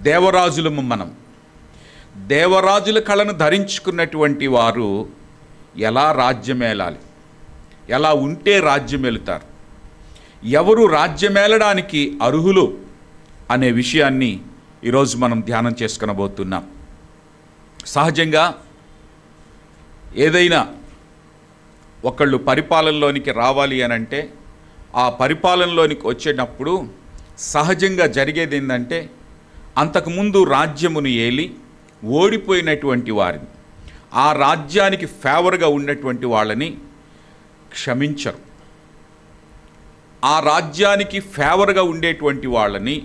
దేవరాజులము మనం. దేవరాజుల కళను ధరించుకున్నటువంటి వారు ఎలా రాజ్యమేలాలి, ఎలా ఉంటే రాజ్యమేలుతారు, ఎవరు రాజ్యమేలడానికి అర్హులు అనే విషయాన్ని ఈరోజు మనం ధ్యానం చేసుకొనబోతున్నాం. సహజంగా ఏదైనా ఒకళ్ళు పరిపాలనలోనికి రావాలి అని అంటే ఆ పరిపాలనలోనికి వచ్చేటప్పుడు సహజంగా జరిగేది ఏంటంటే అంతకుముందు రాజ్యమును ఏలి ఓడిపోయినటువంటి వారిని, ఆ రాజ్యానికి ఫేవర్గా ఉన్నటువంటి వాళ్ళని క్షమించరు. ఆ రాజ్యానికి ఫేవర్గా ఉండేటువంటి వాళ్ళని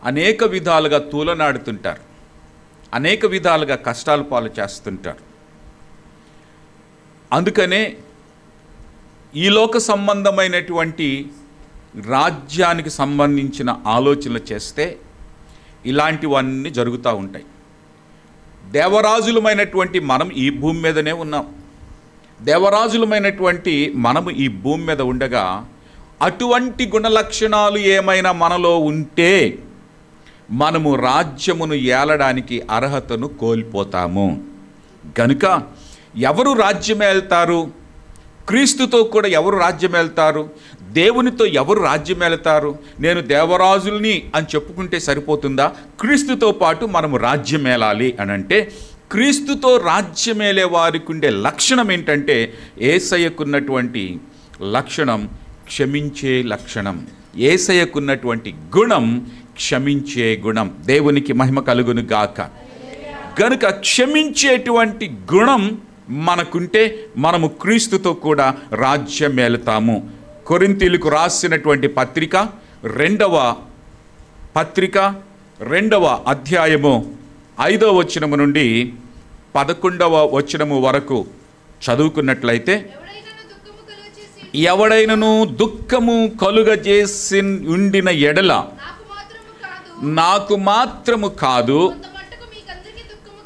అనేక విధాలుగా తూలనాడుతుంటారు, అనేక విధాలుగా కష్టాలు పాలు చేస్తుంటారు. అందుకనే ఈ లోక సంబంధమైనటువంటి రాజ్యానికి సంబంధించిన ఆలోచనలు చేస్తే ఇలాంటివన్నీ జరుగుతూ ఉంటాయి. దేవరాజులమైనటువంటి మనం ఈ భూమి మీదనే ఉన్నాం. దేవరాజులమైనటువంటి మనము ఈ భూమి మీద ఉండగా అటువంటి గుణలక్షణాలు ఏమైనా మనలో ఉంటే మనము రాజ్యమును ఏలడానికి అర్హతను కోల్పోతాము. గనుక ఎవరు రాజ్యమేల్తారు? క్రీస్తుతో కూడా ఎవరు రాజ్యమేల్తారు? దేవునితో ఎవరు రాజ్యమేలుతారు? నేను దేవరాజుల్ని అని చెప్పుకుంటే సరిపోతుందా? క్రీస్తుతో పాటు మనము రాజ్యమేలాలి అని అంటే క్రీస్తుతో రాజ్యమేలే వారికి ఉండే లక్షణం ఏంటంటే యేసయ్యకున్నటువంటి లక్షణం క్షమించే లక్షణం. యేసయ్యకున్నటువంటి గుణం క్షమించే గుణం. దేవునికి మహిమ కలుగును గాక. గనుక క్షమించేటువంటి గుణం మనకుంటే మనము క్రీస్తుతో కూడా రాజ్యమేలుతాము. కొరింథీయులకు రాసినటువంటి పత్రిక 2వ అధ్యాయము 5వ వచనము నుండి 11వ వచనము వరకు చదువుకున్నట్లయితే, ఎవడైనను దుఃఖము కలుగజేసి ఉండిన ఎడల నాకు మాత్రము కాదు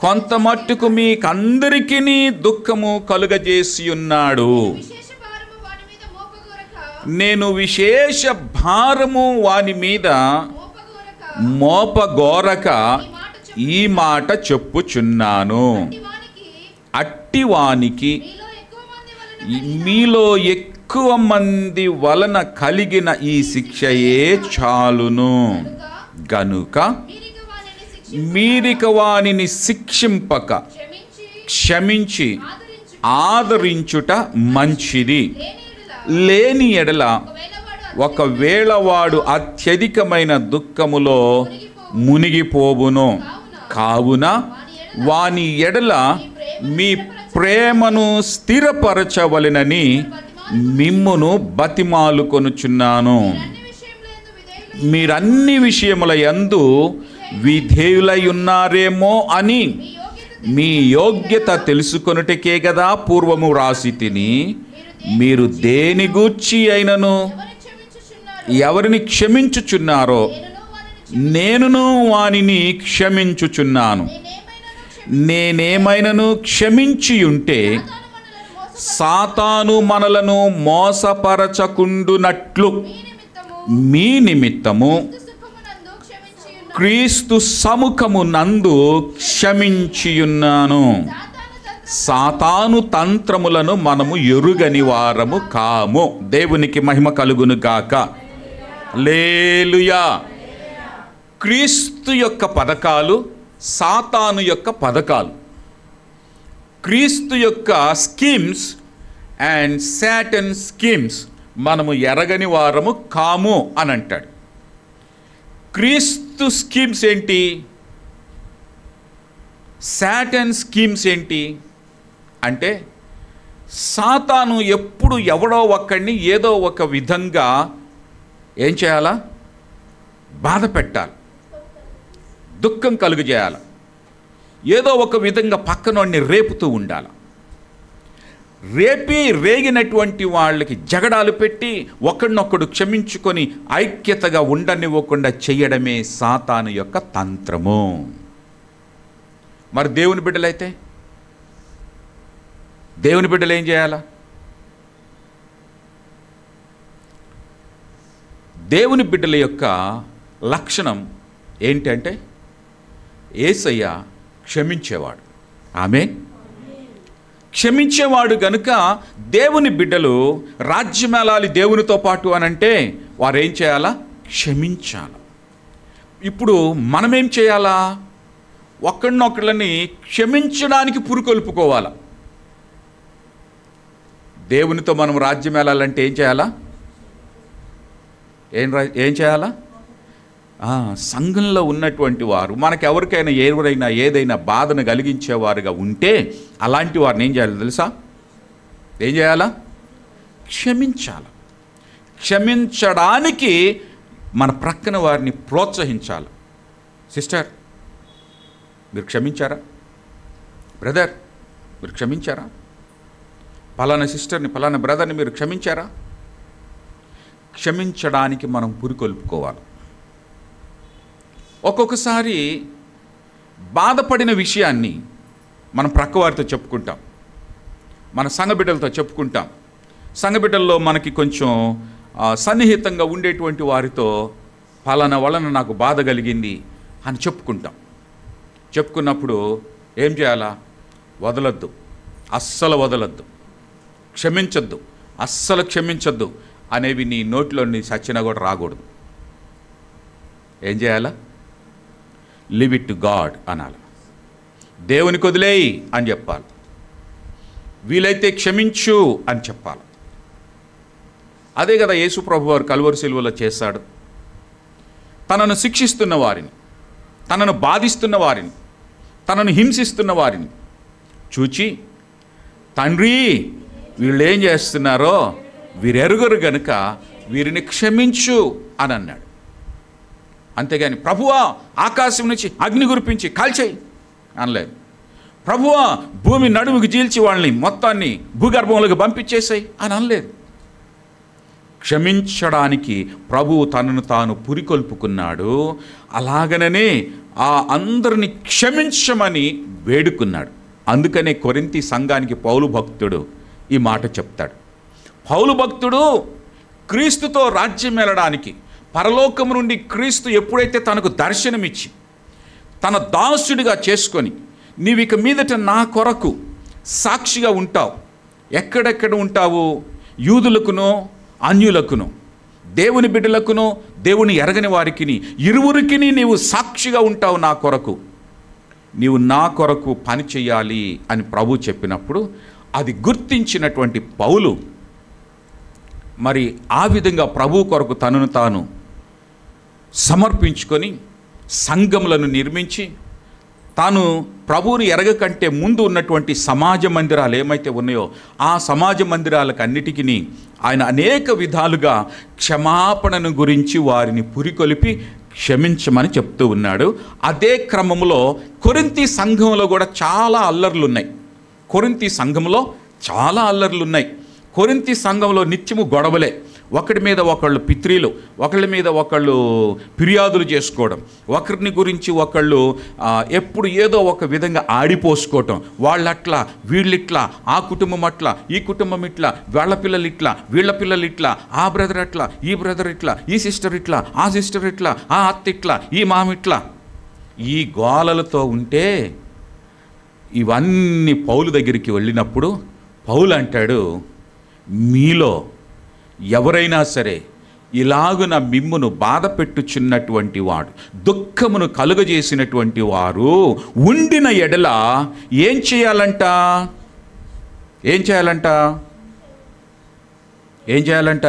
కొంత మట్టుకు మీకందరికీ దుఃఖము కలుగజేసి ఉన్నాడు. నేను విశేష భారము వాని మీద మోపగోరక ఈ మాట చెప్పుచున్నాను. అట్టివానికి మీలో ఎక్కువ మంది వలన కలిగిన ఈ శిక్షయే చాలును. గనుక మీరిక వానిని శిక్షింపక క్షమించి ఆదరించుట మంచిది. లేని ఎడల ఒకవేళ వాడు అత్యధికమైన దుఃఖములో మునిగిపోవును. కావున వాని ఎడల మీ ప్రేమను స్థిరపరచవలెనని మిమ్మును బతిమాలుకొనుచున్నాను. మీరన్ని విషయముల యందు విధేయులై ఉన్నారేమో అని మీ యోగ్యత తెలుసుకొనుటకే కదా పూర్వము రాసి తిని. మీరు దేని గూర్చి అయినను ఎవరిని క్షమించుచున్నారో నేనును వానిని క్షమించుచున్నాను. నేనేమైనను క్షమించి ఉంటే సాతాను మనలను మోసపరచకుండునట్లు మీ నిమిత్తము క్రీస్తు సముఖము నందు క్షమించియున్నాను. సాతాను తంత్రములను మనము ఎరుగని వారము కాము. దేవునికి మహిమ కలుగును గాక. హల్లెలూయా. క్రీస్తు యొక్క పథకాలు సాతాను యొక్క పథకాలు. క్రీస్తు యొక్క స్కీమ్స్ అండ్ సాటన్ స్కీమ్స్ మనము ఎరగని వారము కాము అని అంటాడు. క్రీస్తు స్కీమ్స్ ఏంటి? సాటన్ స్కీమ్స్ ఏంటి అంటే సాతాను ఎప్పుడు ఎవడో ఒక్కడిని ఏదో ఒక విధంగా ఏం చేయాలా? బాధ పెట్టాలి, దుఃఖం కలుగజేయాలి, ఏదో ఒక విధంగా పక్కనోడిని రేపుతూ ఉండాలి. రేగినటువంటి వాళ్ళకి జగడాలు పెట్టి ఒకడినొకడు క్షమించుకొని ఐక్యతగా ఉండనివ్వకుండా చేయడమే సాతాను యొక్క తంత్రము. మరి దేవుని బిడ్డలైతే దేవుని బిడ్డలు ఏం చేయాలా? దేవుని బిడ్డల యొక్క లక్షణం ఏంటంటే యేసయ్య క్షమించేవాడు. ఆమేన్. క్షమించేవాడు గనుక దేవుని బిడ్డలు రాజ్యమేలాలి దేవునితో పాటు అనంటే వారు ఏం చేయాలా? క్షమించాలి. ఇప్పుడు మనమేం చేయాలా? ఒకరినొకళ్ళని క్షమించడానికి పురుకొల్పుకోవాలా. దేవునితో మనం రాజ్యం వెళ్ళాలంటే ఏం చేయాలా? ఏం చేయాలా? సంఘంలో ఉన్నటువంటి వారు మనకెవరికైనా ఎవరైనా ఏదైనా బాధను కలిగించేవారుగా ఉంటే అలాంటి వారిని ఏం చేయాలి తెలుసా? ఏం చేయాలా? క్షమించాలి. క్షమించడానికి మన ప్రక్కన వారిని ప్రోత్సహించాలి. సిస్టర్, మీరు క్షమించారా? బ్రదర్, మీరు క్షమించారా? పలానా సిస్టర్ని, పలానా బ్రదర్ని మీరు క్షమించారా? క్షమించడానికి మనం పురికొల్పుకోవాలి. ఒక్కొక్కసారి బాధపడిన విషయాన్ని మనం ప్రక్కవారితో చెప్పుకుంటాం, మన సంఘబిడ్డలతో చెప్పుకుంటాం. సంఘబిడ్డల్లో మనకి కొంచెం సన్నిహితంగా ఉండేటువంటి వారితో పలానా వలన నాకు బాధ కలిగింది అని చెప్పుకుంటాం. చెప్పుకున్నప్పుడు ఏం చేయాలా? వదలొద్దు, అస్సలు వదలొద్దు, క్షమించొద్దు, అస్సలు క్షమించొద్దు అనేవి నీ నోట్లో నీ సచ్చినా కూడా రాకూడదు. ఏం చేయాలా? లివ్ ఇట్ టు గాడ్ అనాలి. దేవునికి వదిలేయి అని చెప్పాలి. వీలైతే క్షమించు అని చెప్పాలి. అదే కదా యేసు ప్రభు వారు కల్వరి సిలువలో చేశాడు. తనను శిక్షిస్తున్న వారిని, తనను బాధిస్తున్న వారిని, తనను హింసిస్తున్న వారిని చూచి, తండ్రి వీళ్ళు ఏం చేస్తున్నారో వీరెరుగరు గనుక వీరిని క్షమించు అని అన్నాడు. అంతేగాని ప్రభువా ఆకాశం నుంచి అగ్ని కురిపించి కాల్చేయి అనలేదు. ప్రభువా భూమి నడుముకి చీల్చి వాళ్ళని మొత్తాన్ని భూగర్భంలోకి పంపించేసాయి అని అనలేదు. క్షమించడానికి ప్రభువు తనను తాను పురికొల్పుకున్నాడు. అలాగననే అందరిని క్షమించమని వేడుకున్నాడు. అందుకనే కొరింథీ సంఘానికి పౌలు భక్తుడు ఈ మాట చెప్తాడు. పౌలు భక్తుడు క్రీస్తుతో రాజ్యం వెళ్ళడానికి పరలోకము నుండి క్రీస్తు ఎప్పుడైతే తనకు దర్శనమిచ్చి తన దాసుడిగా చేసుకొని నీవిక మీదట నా కొరకు సాక్షిగా ఉంటావు. ఎక్కడెక్కడ ఉంటావు? యూదులకును అన్యులకును, దేవుని బిడ్డలకును దేవుని ఎరగని వారికి ఇరువురికి నీవు సాక్షిగా ఉంటావు. నా కొరకు నీవు నా కొరకు పని చేయాలి అని ప్రభు చెప్పినప్పుడు అది గుర్తించినటువంటి పౌలు మరి ఆ విధంగా ప్రభు కొరకు తనను తాను సమర్పించుకొని సంఘములను నిర్మించి తాను ప్రభువుని ఎరగకంటే ముందు ఉన్నటువంటి సమాజ మందిరాలు ఏమైతే ఉన్నాయో ఆ సమాజ మందిరాలకు అన్నిటికీ ఆయన అనేక విధాలుగా క్షమాపణను గురించి వారిని పురికొలిపి క్షమించమని చెప్తూ ఉన్నాడు. అదే క్రమంలో కొరింథీ సంఘంలో కూడా చాలా అల్లర్లు ఉన్నాయి. కొరింథీ సంఘంలో చాలా అల్లర్లు ఉన్నాయి. కొరింథీ సంఘంలో నిత్యము గొడవలే. ఒకరి మీద ఒకళ్ళు పిత్రీలు, ఒకళ్ళ మీద ఒకళ్ళు ఫిర్యాదులు చేసుకోవడం, ఒకరిని గురించి ఒకళ్ళు ఎప్పుడు ఏదో ఒక విధంగా ఆడిపోసుకోవటం. వాళ్ళట్లా, వీళ్ళిట్లా, ఆ కుటుంబం అట్లా, ఈ కుటుంబం ఇట్లా, వాళ్ళ పిల్లలు ఇట్లా, వీళ్ళ పిల్లలు ఇట్లా, ఆ బ్రదర్ అట్లా, ఈ బ్రదర్ ఇట్లా, ఈ సిస్టర్ ఇట్లా, ఆ సిస్టర్ ఇట్లా, ఆ అత్త ఇట్లా, ఈ మామ ఇట్లా, ఈ గోలలతో ఉంటే ఇవన్నీ పౌలు దగ్గరికి వెళ్ళినప్పుడు పౌలు అంటాడు, మీలో ఎవరైనా సరే ఇలాగున మిమ్మును బాధ పెట్టుచున్నటువంటి వాడు, దుఃఖమును కలుగజేసినటువంటి వారు ఉండిన ఎడల ఏం చేయాలంట? ఏం చేయాలంట? ఏం చేయాలంట?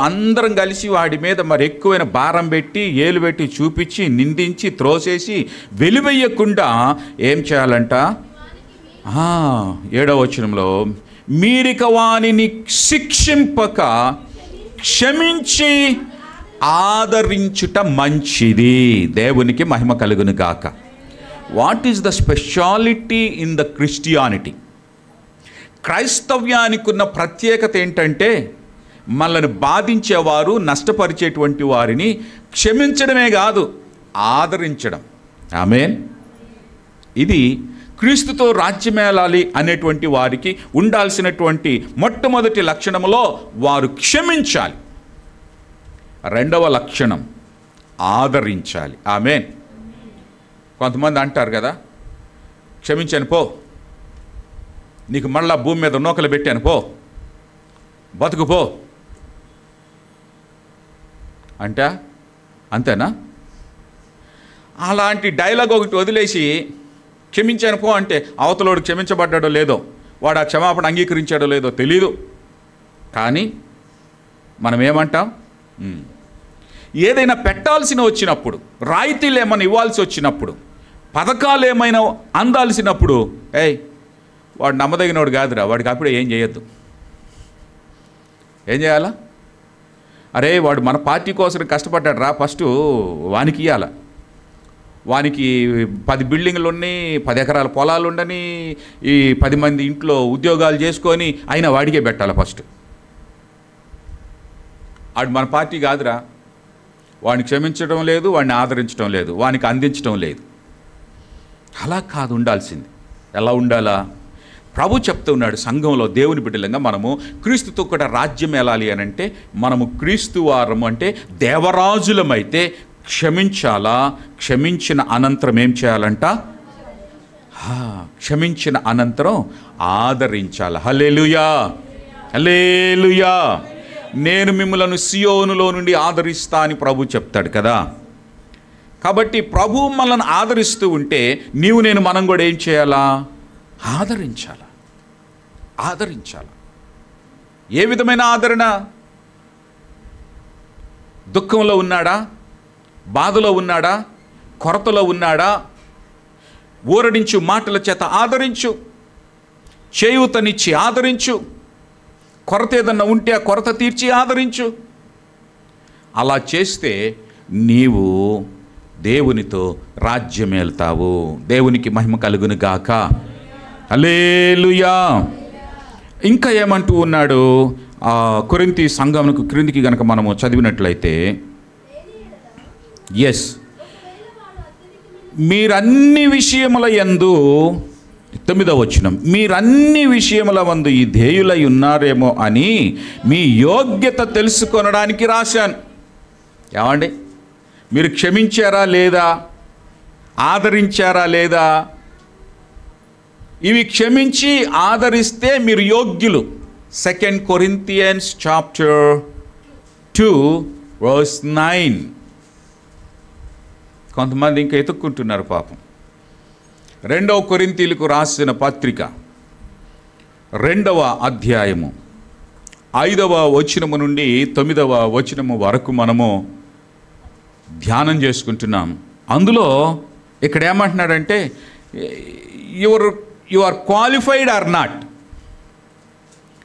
అందరం కలిసి వాడి మీద మరి ఎక్కువైన భారం పెట్టి, ఏలు పెట్టి, చూపించి, నిందించి, త్రోసేసి వెలివేయకుండా ఏం చేయాలంట? 7వ వచనంలో మీరిక వానిని శిక్షింపక క్షమించి ఆదరించుట మంచిది. దేవునికి మహిమ కలుగును గాక. What is the speciality in the Christianity? క్రైస్తవ్యానికి ఉన్న ప్రత్యేకత ఏంటంటే మనల్ని బాధించేవారు, నష్టపరిచేటువంటి వారిని క్షమించడమే కాదు, ఆదరించడం. ఆమేన్. ఇది క్రీస్తుతో రాజ్యమేలాలి అనేటువంటి వారికి ఉండాల్సినటువంటి మొట్టమొదటి లక్షణంలో వారు క్షమించాలి. రెండవ లక్షణం ఆదరించాలి. ఆమేన్. కొంతమంది అంటారు కదా, క్షమించాను పో, నీకు మళ్ళా భూమి మీద నూకలు పెట్టాను పో, బతుకు పో అంటే అంతేనా? అలాంటి డైలాగ్ ఒకటి వదిలేసి క్షమించాను పో అంటే అవతలోడు క్షమించబడ్డాడో లేదో, వాడు ఆ క్షమాపణ అంగీకరించాడో లేదో తెలీదు. కానీ మనం ఏమంటాం, ఏదైనా పెట్టాల్సిన వచ్చినప్పుడు, రాయితీలు ఏమైనా ఇవ్వాల్సి వచ్చినప్పుడు, పథకాలు ఏమైనా అందాల్సినప్పుడు, వాడు నమ్మదగినోడు కాదురా, వాడికి అప్పుడే ఏం చేయొద్దు. ఏం చేయాలా? అరే వాడు మన పార్టీ కోసం కష్టపడ్డాడు రా, ఫస్ట్ వానికి ఇవ్వాల. వానికి 10 బిల్డింగ్లు ఉన్నాయి, 10 ఎకరాల పొలాలు ఉండని, ఈ 10 మంది ఇంట్లో ఉద్యోగాలు చేసుకొని అయినా వాడికే పెట్టాలి ఫస్ట్. వాడు మన పార్టీ కాదురా, వాడిని క్షమించడం లేదు, వాడిని ఆదరించడం లేదు, వానికి అందించడం లేదు. అలా కాదు ఉండాల్సింది. ఎలా ఉండాలా? ప్రభు చెప్తూ ఉన్నాడు, సంఘంలో దేవుని బిడ్డలంగా మనము క్రీస్తుతో కూడా రాజ్యం వెళ్ళాలి అని అంటే మనము క్రీస్తు వారము అంటే దేవరాజులమైతే క్షమించాలా, క్షమించిన అనంతరం ఏం చేయాలంట? క్షమించిన అనంతరం ఆదరించాల. హల్లెలూయా, హల్లెలూయా. నేను మిమ్మలను సియోనులో నుండి ఆదరిస్తా అని ప్రభు చెప్తాడు కదా. కాబట్టి ప్రభు మనల్ని ఆదరిస్తూ ఉంటే నీవు నేను మనం కూడా ఏం చేయాలా? ఆదరించాల. ఆదరించాల. ఏ విధమైన ఆదరణ? దుఃఖంలో ఉన్నాడా, బాధలో ఉన్నాడా, కొరతలో ఉన్నాడా, ఊరడించు మాటల చేత ఆదరించు, చేయూతనిచ్చి ఆదరించు, కొరత ఏదన్నా ఉంటే ఆ కొరత తీర్చి ఆదరించు. అలా చేస్తే నీవు దేవునితో రాజ్యం వెళ్తావు. దేవునికి మహిమ కలుగును గాక. హల్లెలూయా. ఇంకా ఏమంటూ ఉన్నాడు? కొరింథీ సంఘమునకు క్రిందికి గనక మనము చదివినట్లయితే, ఎస్, మీరన్ని విషయముల యందు, 9వ వచనం, మీరన్ని విషయముల యందు ఈ ధేయులై ఉన్నారేమో అని మీ యోగ్యత తెలుసుకొనడానికి రాశాను. ఏమండి, మీరు క్షమించారా లేదా, ఆదరించారా లేదా? ఇవి క్షమించి ఆదరిస్తే మీరు యోగ్యులు. 2 Corinthians chapter 2 verse 9. కొంతమంది ఇంకా ఎత్తుక్కుంటున్నారు పాపం. 2వ కొరింథీయులకు రాసిన పత్రిక 2వ అధ్యాయము 5వ వచనము నుండి 9వ వచనము వరకు మనము ధ్యానం చేసుకుంటున్నాం. అందులో ఇక్కడ ఏమంటున్నాడంటే, you are qualified or not,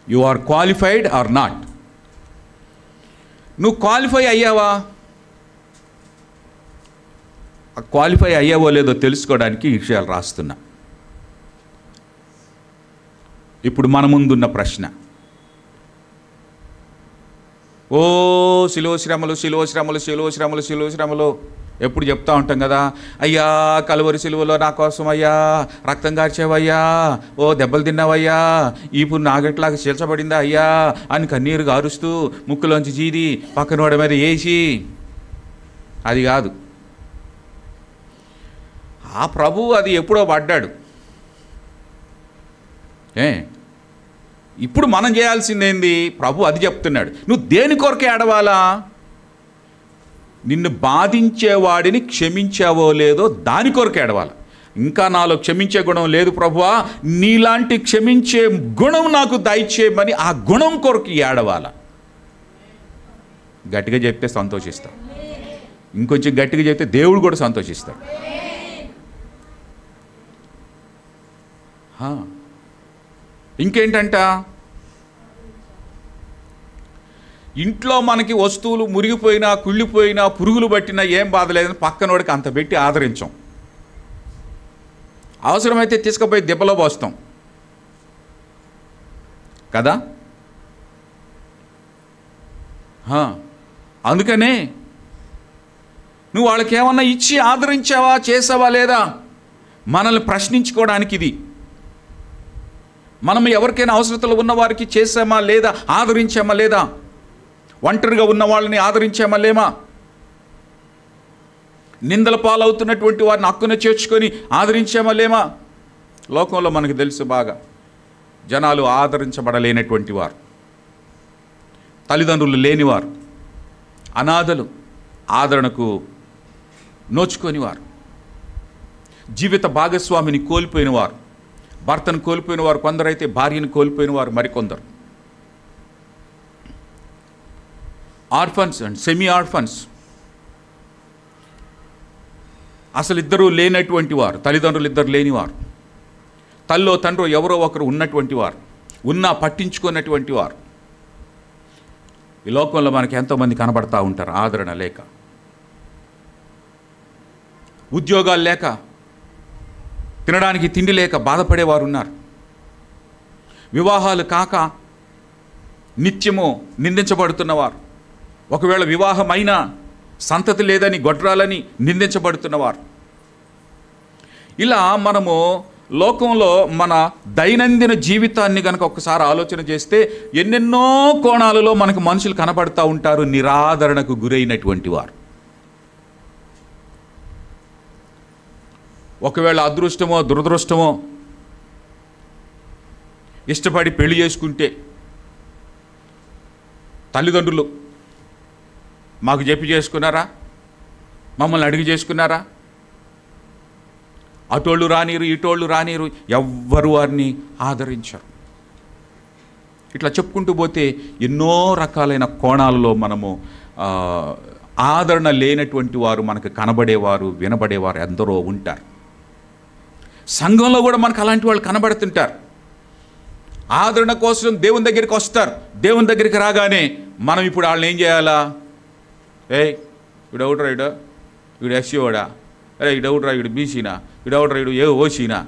you are qualified or not. నువ్వు క్వాలిఫై అయ్యావా? క్వాలిఫై అయ్యావో లేదో తెలుసుకోవడానికి ఈ విషయాలు రాస్తున్నా. ఇప్పుడు మన ముందున్న ప్రశ్న, ఓ శిలువ శ్రమలు, శిలువ శ్రమలు, శిలువ శ్రమలు, శిలువ శ్రమలు ఎప్పుడు చెప్తా ఉంటాం కదా. అయ్యా కలువరి శిలువలో నా కోసం అయ్యా రక్తం కార్చావయ్యా, ఓ దెబ్బలు తిన్నావయ్యా, ఇప్పుడు నాగట్లాగా చీల్చబడిందా అయ్యా అని కన్నీరు గారుస్తూ ముక్కులోంచి జీది పక్కనోడి మీద వేసి, అది కాదు. ఆ ప్రభు అది ఎప్పుడో పడ్డాడు. ఇప్పుడు మనం చేయాల్సిందేంది? ప్రభు అది చెప్తున్నాడు. నువ్వు దేని కొరకే ఏడవాలా? నిన్ను బాధించేవాడిని క్షమించావో లేదో దాని కొరకే ఏడవాల. ఇంకా నాలో క్షమించే గుణం లేదు ప్రభువా, నీలాంటి క్షమించే గుణం నాకు దయచేయమని ఆ గుణం కొరకు ఏడవాల. గట్టిగా చెప్తే సంతోషిస్తాం, ఇంకొంచెం గట్టిగా చెప్తే దేవుడు కూడా సంతోషిస్తాడు. ఇంకేంటంట, ఇంట్లో మనకి వస్తువులు మురిగిపోయినా, కుళ్ళిపోయినా, పురుగులు పట్టినా ఏం బాధ లేదని పక్కనోడికి అంత పెట్టి ఆదరించాం. అవసరమైతే తీసుకుపోయి దెబ్బలో పోస్తాం కదా. అందుకనే నువ్వు వాళ్ళకి ఏమన్నా ఇచ్చి ఆదరించావా, చేసావా లేదా మనల్ని ప్రశ్నించుకోవడానికి ఇది. మనం ఎవరికైనా అవసరతలు ఉన్న వారికి చేసామా లేదా, ఆదరించామా లేదా, ఒంటరిగా ఉన్న వాళ్ళని ఆదరించామా లేమా? నిందల పాలవుతున్నటువంటి వారిని హక్కున చేర్చుకొని ఆదరించామా లేమా? లోకంలో మనకు తెలుసు బాగా, జనాలు ఆదరించబడలేనటువంటి వారు, తల్లిదండ్రులు లేనివారు, అనాథలు, ఆదరణకు నోచుకొనివారు, జీవిత భాగస్వామిని కోల్పోయిన వారు, భర్తను కోల్పోయిన వారు కొందరైతే, భార్యను కోల్పోయిన వారు మరికొందరు, ఆర్ఫన్స్ అండ్ సెమీ ఆర్ఫన్స్, అసలు ఇద్దరూ లేనటువంటి వారు, తల్లిదండ్రులు ఇద్దరు లేనివారు, తల్లో తండ్రో ఎవరో ఒకరు ఉన్నటువంటి వారు, ఉన్నా పట్టించుకున్నటువంటి వారు ఈ లోకంలో మనకి ఎంతోమంది కనబడతా ఉంటారు. ఆదరణ లేక, ఉద్యోగాలు లేక, తినడానికి తిండి లేక బాధపడేవారు ఉన్నారు. వివాహాలు కాక నిత్యము నిందించబడుతున్నవారు, ఒకవేళ వివాహమైనా సంతతి లేదని గొడ్రాలని నిందించబడుతున్నవారు. ఇలా మనము లోకంలో మన దైనందిన జీవితాన్ని కనుక ఒకసారి ఆలోచన చేస్తే ఎన్నెన్నో కోణాలలో మనకు మనుషులు కనబడుతూ ఉంటారు, నిరాదరణకు గురైనటువంటి వారు. ఒకవేళ అదృష్టమో దురదృష్టమో ఇష్టపడి పెళ్లి చేసుకుంటే తల్లిదండ్రులు మాకు చెప్పి చేసుకున్నారా, మమ్మల్ని అడిగి చేసుకున్నారా, అటోళ్ళు రానీరు ఇటోళ్ళు రానీరు, ఎవ్వరు వారిని ఆదరించరు. ఇట్లా చెప్పుకుంటూ పోతే ఎన్నో రకాలైన కోణాలలో మనము ఆదరణ లేనటువంటి వారు మనకు కనబడేవారు, వినబడేవారు ఎందరో ఉంటారు. సంఘంలో కూడా మనకు అలాంటి వాళ్ళు కనబడుతుంటారు. ఆదరణ కోసం దేవుని దగ్గరికి వస్తారు. దేవుని దగ్గరికి రాగానే మనం ఇప్పుడు వాళ్ళని ఏం చేయాలా? వీడు అవుట్రా, వీడు ఎస్సీఓడా, అరే వీడు అవుట్రా, వీడు బీసీనా, వీడు అవుట్రా, వీడు ఏ ఓసీనా,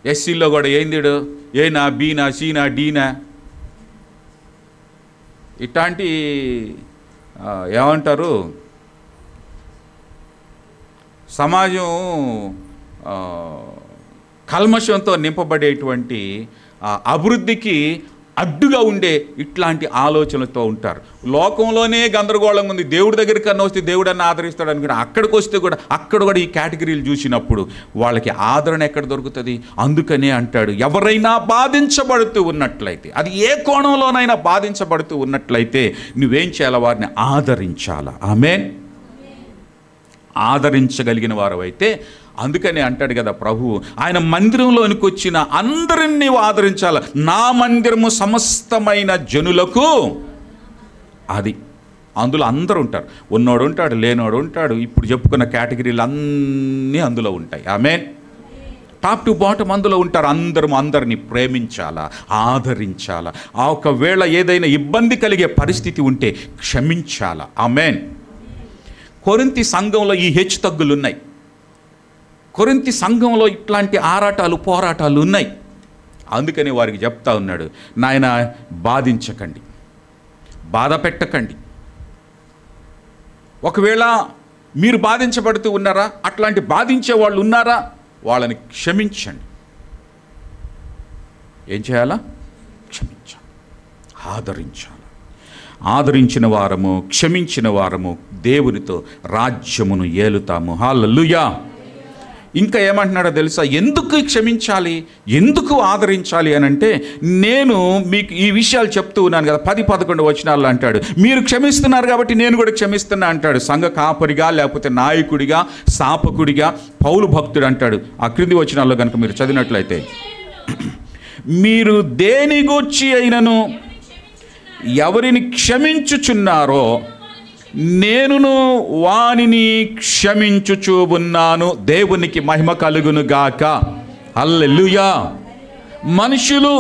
ఎస్సీలో కూడా ఏందిడు, ఏనా బీనా సీనా డీనా, ఇట్లాంటి ఏమంటారు, సమాజం కల్మషంతో నింపబడేటువంటి అభివృద్ధికి అడ్డుగా ఉండే ఇట్లాంటి ఆలోచనలతో ఉంటారు. లోకంలోనే గందరగోళం ఉంది. దేవుడి దగ్గరికి కన్నా వస్తే దేవుడన్నా ఆదరిస్తాడు అనుకుంటే అక్కడికి వస్తే కూడా అక్కడ కూడా ఈ కేటగిరీలు చూసినప్పుడు వాళ్ళకి ఆదరణ ఎక్కడ దొరుకుతుంది? అందుకనే అంటాడు, ఎవరైనా బాధించబడుతూ ఉన్నట్లయితే, అది ఏ కోణంలోనైనా బాధించబడుతూ ఉన్నట్లయితే నువ్వేం చేయాలి? వారిని ఆదరించాలా. ఆమేన్. ఆదరించగలిగిన వారు అయితే, అందుకనే అంటాడు కదా ప్రభువు, ఆయన మందిరంలోనికి వచ్చిన అందరినీ ఆదరించాలి. నా మందిరము సమస్తమైన జనులకు, అది అందులో అందరూ ఉంటారు. ఉన్నోడు ఉంటాడు, లేనోడు ఉంటాడు. ఇప్పుడు చెప్పుకున్న కేటగిరీలు అన్నీ అందులో ఉంటాయి. ఆమేన్. టాప్ టు బాటమ్ అందులో ఉంటారు. అందరిని ప్రేమించాలా, ఆదరించాలా. ఒకవేళ ఏదైనా ఇబ్బంది కలిగే పరిస్థితి ఉంటే క్షమించాలా. ఆమేన్. కొరింథీ సంఘంలో ఈ హెచ్చు తగ్గులు ఉన్నాయి. కొరింథీ సంఘంలో ఇట్లాంటి ఆరాటాలు పోరాటాలు ఉన్నాయి. అందుకని వారికి చెప్తా ఉన్నాడు, నాయన బాధించకండి, బాధ పెట్టకండి. ఒకవేళ మీరు బాధించబడుతూ ఉన్నారా, అట్లాంటి బాధించే వాళ్ళు ఉన్నారా, వాళ్ళని క్షమించండి. ఏం చేయాలా? క్షమించాలి, ఆదరించాలి. ఆదరించిన వారము, క్షమించిన వారము దేవునితో రాజ్యమును ఏలుతాము. హల్లెలూయా. ఇంకా ఏమంటున్నాడో తెలుసా? ఎందుకు క్షమించాలి, ఎందుకు ఆదరించాలి అని అంటే, నేను మీకు ఈ విషయాలు చెప్తూ ఉన్నాను కదా. 10-11 వచనాల్లో అంటాడు, మీరు క్షమిస్తున్నారు కాబట్టి నేను కూడా క్షమిస్తున్నా అంటాడు. సంఘ కాపరిగా, లేకపోతే నాయకుడిగా, స్థాపకుడిగా పౌలు భక్తుడు అంటాడు. ఆ క్రింది వచనాల్లో కనుక మీరు చదివినట్లయితే, మీరు దేని గూర్చి అయినను ఎవరిని క్షమించుచున్నారో నేనును వానిని క్షమించుచూ ఉన్నాను. దేవునికి మహిమ కలుగును గాక. హల్లెలూయా. మనుషులు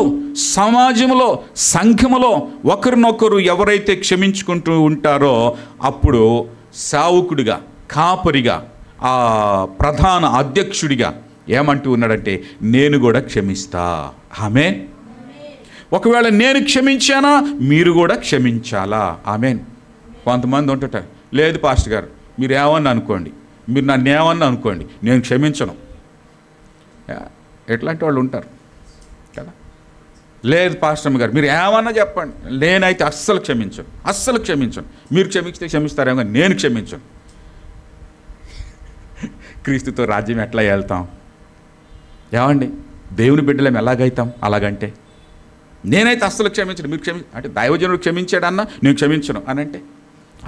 సమాజంలో, సంఘములో ఒకరినొకరు ఎవరైతే క్షమించుకుంటూ ఉంటారో అప్పుడు సేవకుడిగా, కాపరిగా, ఆ ప్రధాన అధ్యక్షుడిగా ఏమంటూ ఉన్నాడంటే, నేను కూడా క్షమిస్తా. ఆమేన్. ఒకవేళ నేను క్షమించానా, మీరు కూడా క్షమించాలా. ఆమేన్. కొంతమంది ఉంటట, లేదు పాస్టర్ గారు, మీరు ఏమన్నా అనుకోండి, మీరు నన్ను ఏమన్నా అనుకోండి, నేను క్షమించను. ఎట్లాంటి వాళ్ళు ఉంటారు కదా. లేదు పాస్టర్ గారు మీరు ఏమన్నా చెప్పండి, నేనైతే అస్సలు క్షమించను. మీరు క్షమిస్తే క్షమిస్తారేమో కానీ నేను క్షమించను. క్రీస్తుతో రాజ్యం ఎట్లా వెళ్తాం? ఏమండి, దేవుని బిడ్డలేం ఎలాగైతాం? అలాగంటే నేనైతే అస్సలు క్షమించను, మీరు అంటే దైవజనుడు క్షమించాడన్నా నేను క్షమించను అని అంటే,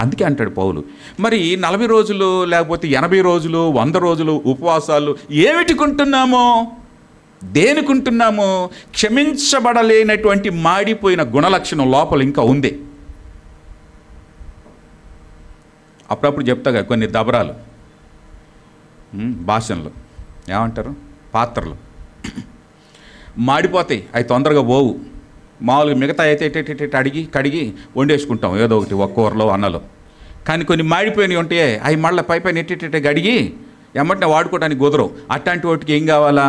అందుకే అంటాడు పౌలు. మరి 40 రోజులు లేకపోతే 80 రోజులు 100 రోజులు ఉపవాసాలు ఏమిటికుంటున్నామో, దేనికుంటున్నామో? క్షమించబడలేనటువంటి మాడిపోయిన గుణలక్షణం లోపల ఇంకా ఉంది. అప్పుడప్పుడు చెప్తాగా కొన్ని దబరాలు భాషల్లో ఏమంటారు, పాత్రలు మాడిపోతాయి, అవి తొందరగా పోవు. మామూలుగా మిగతా అయితే కడిగి వండేసుకుంటాం ఏదో ఒకటి, ఒక కూరలో అన్నలో. కానీ కొన్ని మాడిపోయినవి ఉంటాయి, అవి మళ్ళీ పైపైన కడిగి ఎమ్మటినే వాడుకోవడానికి కుదరవు. అట్లాంటి వాటికి ఏం కావాలా?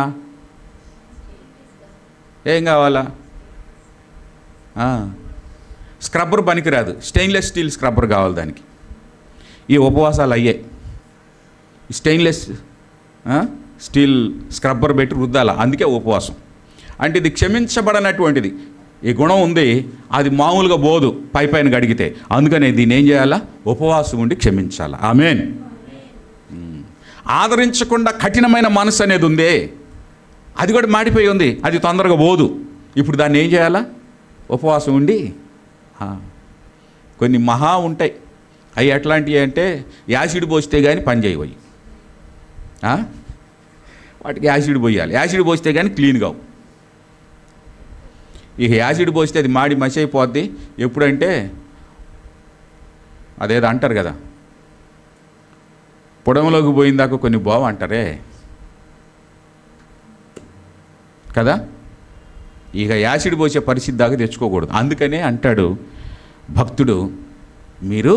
స్క్రబ్బర్ పనికిరాదు, స్టెయిన్లెస్ స్టీల్ స్క్రబ్బర్ కావాలి దానికి. ఈ ఉపవాసాలు అయ్యే స్టెయిన్లెస్ స్టీల్ స్క్రబ్బర్ పెట్టి రుద్దాల, అందుకే ఉపవాసం. అంటే ఇది క్షమించబడనటువంటిది. ఈ గుణం ఉంది, అది మామూలుగా పోదు పైపైన గడిగితే. అందుకనే దీన్ని ఏం చేయాలా? ఉపవాసం ఉండి క్షమించాలా. ఆమేన్. ఆదరించకుండా కఠినమైన మనసు అనేది ఉందే, అది కూడా మాడిపోయి ఉంది, అది తొందరగా పోదు. ఇప్పుడు దాన్ని ఏం చేయాలా? ఉపవాసం ఉండి. కొన్ని మహా ఉంటాయి, అవి ఎట్లాంటివి అంటే యాసిడ్ పోస్తే కానీ పని చేయబోయి, వాటికి యాసిడ్ పోయాలి. యాసిడ్ పోస్తే కానీ క్లీన్ కావు. ఇక యాసిడ్ పోస్తే అది మాడి మసి అయిపోద్ది. ఎప్పుడంటే అదేదో అంటారు కదా, పొడంలోకి పోయిందాక కొన్ని బావు అంటారే కదా. ఇక యాసిడ్ పోసే పరిస్థితి దాకా తెచ్చుకోకూడదు. అందుకనే అంటాడు భక్తుడు, మీరు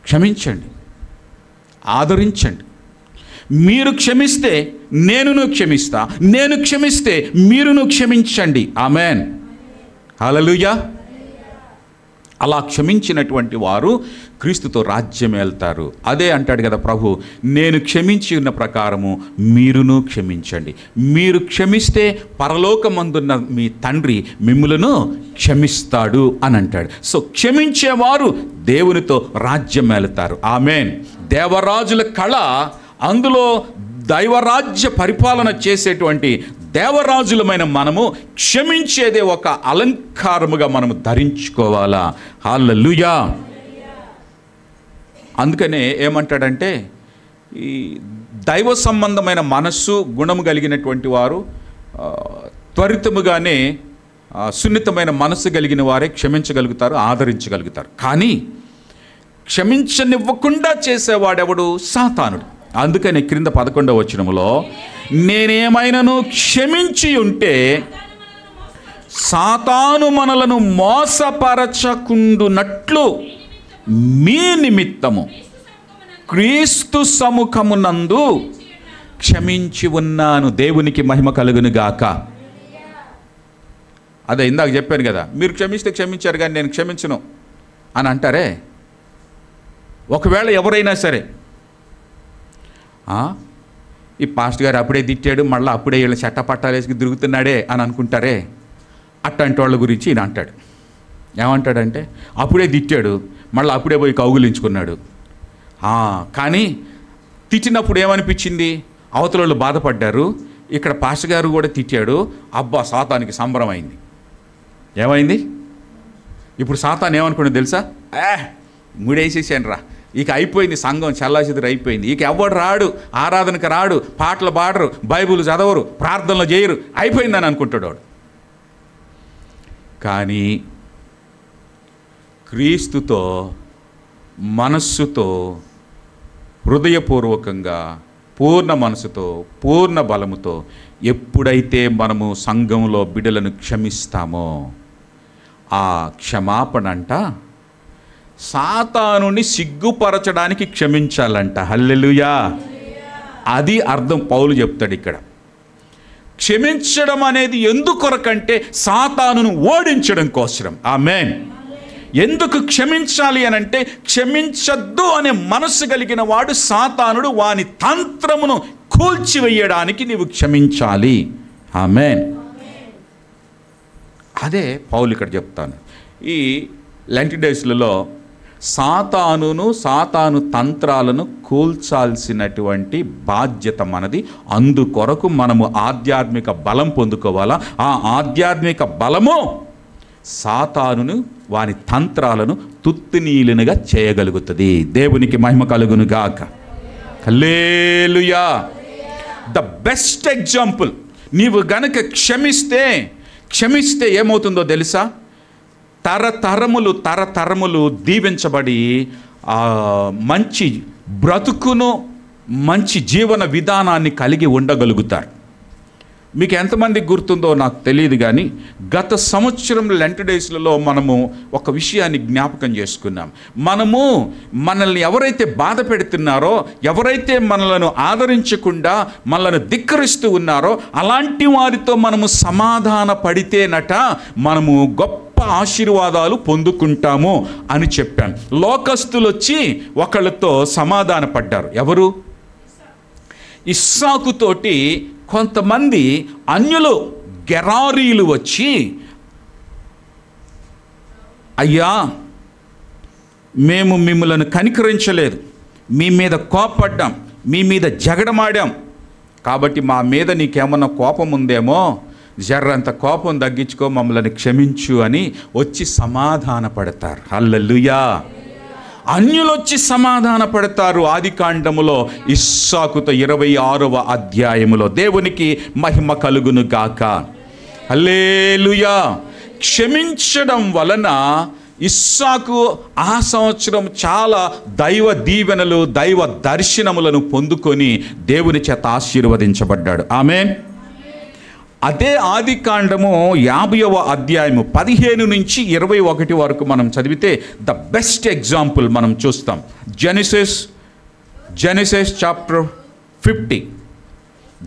క్షమించండి, ఆదరించండి. మీరు క్షమిస్తే నేనును క్షమిస్తా, నేను క్షమిస్తే మీరును క్షమించండి. ఆమేన్, హల్లెలూయా. అలా క్షమించినటువంటి వారు క్రీస్తుతో రాజ్యం వెళ్తారు. అదే అంటాడు కదా ప్రభు, నేను క్షమించి ఉన్న ప్రకారము మీరును క్షమించండి. మీరు క్షమిస్తే పరలోకమందున్న మీ తండ్రి మిమ్ములను క్షమిస్తాడు అని అంటాడు. సో క్షమించేవారు దేవునితో రాజ్యం వెళ్తారు. ఆమేన్. దేవరాజుల కళ, అందులో దైవరాజ్య పరిపాలన చేసేటువంటి దేవరాజులమైన మనము క్షమించేదే ఒక అలంకారముగా మనము ధరించుకోవాలా. హల్లెలూయా. అందుకనే ఏమంటాడంటే, ఈ దైవ సంబంధమైన మనస్సు గుణము కలిగినటువంటి వారు త్వరితముగానే సున్నితమైన మనస్సు కలిగిన వారే క్షమించగలుగుతారు, ఆదరించగలుగుతారు. కానీ క్షమించనివ్వకుండా చేసేవాడెవడు? సాతానుడు. అందుకని క్రింద 11వ వచనములో, నేనేమైనాను క్షమించి ఉంటే సాతాను మనలను మోసపరచకుండునట్లు మీ నిమిత్తము క్రీస్తు సముఖమునందు క్షమించి ఉన్నాను. దేవునికి మహిమ కలుగును గాక. అదే ఇందాక చెప్పాను కదా, మీరు క్షమిస్తే క్షమించారు కానీ నేను క్షమించను అని అంటారే. ఒకవేళ ఎవరైనా సరే ఈ పాస్టర్ గారు అప్పుడే తిట్టాడు, మళ్ళీ అప్పుడే వీళ్ళు చట్టపట్టాలు వేసుకు తిరుగుతున్నాడే అని అనుకుంటారే. అట్లాంటి వాళ్ళ గురించి ఈయన అంటాడు. ఏమంటాడంటే, అప్పుడే తిట్టాడు, మళ్ళీ అప్పుడే పోయి కౌగులించుకున్నాడు. కానీ తిట్టినప్పుడు ఏమనిపించింది? అవతల వాళ్ళు బాధపడ్డారు. ఇక్కడ పాస్టర్ గారు కూడా తిట్టాడు, అబ్బా సాతానికి సంబరం అయింది. ఏమైంది? ఇప్పుడు సాతాను ఏమనుకున్నాడు తెలుసా? ముడేసేసాను రా, ఇక అయిపోయింది, సంఘం చల్లాచెదురు అయిపోయింది, ఇక ఎవడు రాడు, ఆరాధనకు రాడు, పాటలు పాడరు, బైబిల్ చదవరు, ప్రార్థనలు చేయరు, అయిపోయిందని అనుకుంటాడు వాడు. కానీ క్రీస్తుతో మనస్సుతో హృదయపూర్వకంగా పూర్ణ మనసుతో పూర్ణ బలముతో ఎప్పుడైతే మనము సంఘంలో బిడ్డలను క్షమిస్తామో ఆ క్షమాపణ అంట సాతానుని సిగ్గుపరచడానికి క్షమించాలంట. హల్లెలూయా. అది అర్థం పౌలు చెప్తాడు ఇక్కడ. క్షమించడం అనేది ఎందుకొరకంటే సాతానును ఓడించడం కోసం. ఆమేన్. ఎందుకు క్షమించాలి అనంటే, క్షమించద్దు అనే మనస్సు కలిగిన వాడు సాతానుడు, వాని తంత్రమును కూల్చివేయడానికి నీవు క్షమించాలి. ఆమేన్. అదే పౌలు ఇక్కడ చెప్తాను. ఈ లెంట్ డేస్లలో సాతాను తంత్రాలను కూల్చాల్సినటువంటి బాధ్యత మనది. అందుకొరకు మనము ఆధ్యాత్మిక బలం పొందుకోవాలా. ఆ ఆధ్యాత్మిక బలము సాతానును వాని తంత్రాలను తుత్తునీలునుగా చేయగలుగుతుంది. దేవునికి మహిమ కలుగును గాక. హల్లెలూయా. ద బెస్ట్ ఎగ్జాంపుల్, నీవు గనక క్షమిస్తే ఏమవుతుందో తెలుసా? తరతరములు దీవించబడి మంచి బ్రతుకును మంచి జీవన విధానాన్ని కలిగి ఉండగలుగుతారు. మీకు ఎంతమంది గుర్తుందో నాకు తెలియదు, కానీ గత సంవత్సరం లెంట్ డేస్లలో మనము ఒక విషయాన్ని జ్ఞాపకం చేసుకున్నాం. మనల్ని ఎవరైతే బాధ పెడుతున్నారో, ఎవరైతే మనలను ఆదరించకుండా మనల్ని ధిక్కరిస్తూ ఉన్నారో, అలాంటి వారితో మనము సమాధాన పడితేనట మనము గొప్ప ఆశీర్వాదాలు పొందుకుంటాము అని చెప్పాను. లోకస్తులు వచ్చి ఒకళ్ళతో సమాధాన పడ్డారు. ఎవరు? ఇస్సాకుతోటి కొంతమంది అన్యులు గెరారీలు వచ్చి, అయ్యా మేము మిమ్మల్ని కనికరించలేదు, మీ మీద కోపడ్డాం, మీ మీద జగడమాడాం, కాబట్టి మా మీద నీకేమన్నా కోపం ఉందేమో, జర్రంత కోపం తగ్గించుకో, మమ్మల్ని క్షమించు అని వచ్చి సమాధాన పడతారు. హల్లెలూయా. అన్యులు వచ్చి సమాధాన పడతారు. ఆదికాండములో ఇస్సాకుతో 26వ అధ్యాయములో. దేవునికి మహిమ కలుగును గాక. హల్లెలూయా. క్షమించడం వలన ఇస్సాకు ఆ సంవత్సరం చాలా దైవ దీవెనలు, దైవ దర్శనములను పొందుకొని దేవుని చేత ఆశీర్వదించబడ్డాడు. ఆమేన్. అదే ఆదికాండము 50వ అధ్యాయము 15 నుంచి 21 వరకు మనం చదివితే ద బెస్ట్ ఎగ్జాంపుల్ మనం చూస్తాం. Genesis chapter 50,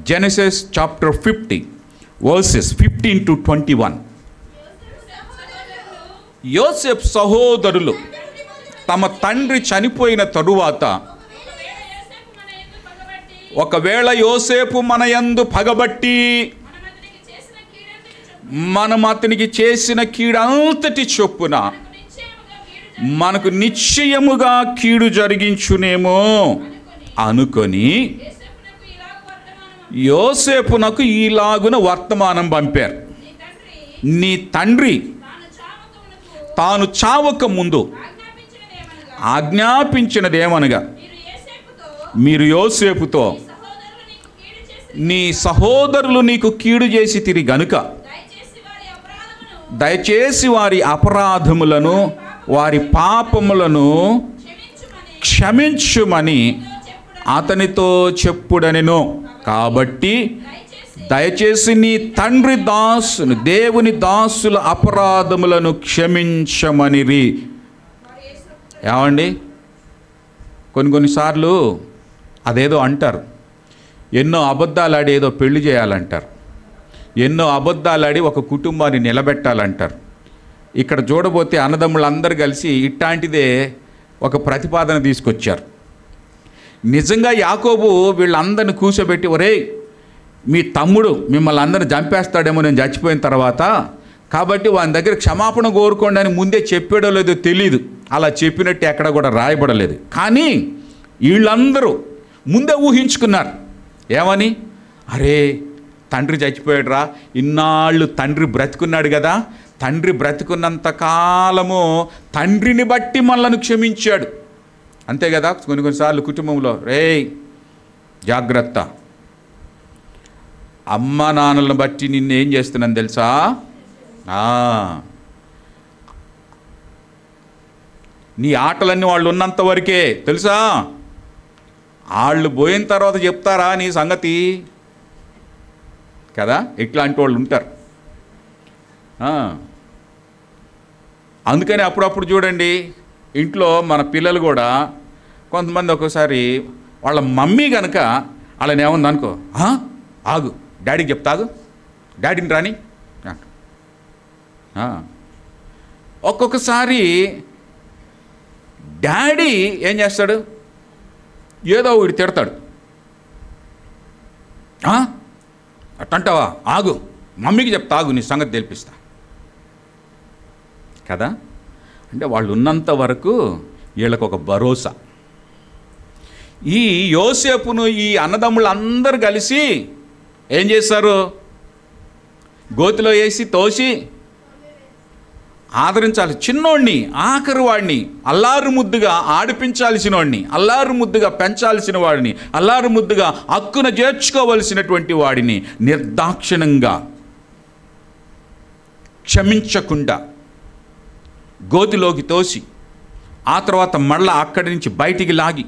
Genesis chapter 50 versus 15 to 21. యోసేపు సహోదరులు తమ తండ్రి చనిపోయిన తరువాత, ఒకవేళ యోసేపు మన యందు పగబట్టి మనం అతనికి చేసిన కీడంతటి చొప్పున మనకు నిశ్చయముగా కీడు జరిగించునేమో అనుకొని యోసేపునకు ఈలాగున వర్తమానం పంపారు. నీ తండ్రి తాను చావక ముందు ఆజ్ఞాపించినదేమనగా, మీరు యోసేపుతో నీ సహోదరులు నీకు కీడు చేసి తిరిగి గనుక దయచేసి వారి అపరాధములను వారి పాపములను క్షమించుమని అతనితో చెప్పుడనెను. కాబట్టి దయచేసి నీ తండ్రి దాసును, దేవుని దాసుల అపరాధములను క్షమించమనిరి. ఏమండి, కొన్నిసార్లు అదేదో అంటారు, ఎన్నో అబద్ధాలు ఆడి ఏదో పెళ్లి చేయాలంటారు, ఎన్నో అబద్ధాలు ఆడి ఒక కుటుంబాన్ని నిలబెట్టాలంటారు. ఇక్కడ చూడబోతే అన్నదమ్ములందరూ కలిసి ఇట్లాంటిదే ఒక ప్రతిపాదన తీసుకొచ్చారు. నిజంగా యాకోబు వీళ్ళందరిని కూర్చోబెట్టి, ఒరే మీ తమ్ముడు మిమ్మల్ని అందరిని చంపేస్తాడేమో నేను చచ్చిపోయిన తర్వాత, కాబట్టి వాని దగ్గర క్షమాపణ కోరుకోండి అని ముందే చెప్పాడో లేదో తెలీదు. అలా చెప్పినట్టు ఎక్కడ కూడా రాయబడలేదు. కానీ వీళ్ళందరూ ముందే ఊహించుకున్నారు. ఏమని? అరే తండ్రి చచ్చిపోయాడు రా, ఇన్నాళ్ళు తండ్రి బ్రతుకున్నాడు కదా, తండ్రి బ్రతుకున్నంత కాలము తండ్రిని బట్టి మనలను క్షమించాడు. అంతే కదా. కొన్నిసార్లు కుటుంబంలో, రేయ్ జాగ్రత్త, అమ్మ నాన్నలను బట్టి నిన్ను ఏం చేస్తున్నాను తెలుసా, నీ ఆటలన్నీ వాళ్ళు ఉన్నంత వరకే తెలుసా, వాళ్ళు పోయిన తర్వాత చెప్తారా నీ సంగతి కదా. ఇట్లాంటి వాళ్ళు ఉంటారు. అందుకని అప్పుడప్పుడు చూడండి, ఇంట్లో మన పిల్లలు కూడా కొంతమంది ఒక్కోసారి వాళ్ళ మమ్మీ కనుక వాళ్ళని ఏముంది అనుకో, ఆగు డాడీకి చెప్తాగు, డాడీని రాని. ఒక్కొక్కసారి డాడీ ఏం చేస్తాడు, ఏదో వీడు తిడతాడు. అట్టంటావా, ఆగు మమ్మీకి చెప్తా, ఆగు నీ సంగతి తెలిపిస్తా. కదా. అంటే వాళ్ళు ఉన్నంత వరకు వీళ్ళకు ఒక భరోసా. ఈ యోసేపును ఈ అన్నదమ్ములు అందరూ కలిసి ఏం చేస్తారు? గోతిలో వేసి తోసి ఆదరించాలి. చిన్నోడిని, ఆఖరి వాడిని, అల్లారు ముద్దుగా ఆడిపించాల్సిన వాడిని, అల్లారు ముద్దుగా పెంచాల్సిన వాడిని, అల్లారు ముద్దుగా హక్కున చేర్చుకోవలసినటువంటి వాడిని నిర్దాక్షిణంగా క్షమించకుండా గోతిలోకి తోసి ఆ తర్వాత మళ్ళా అక్కడి నుంచి బయటికి లాగి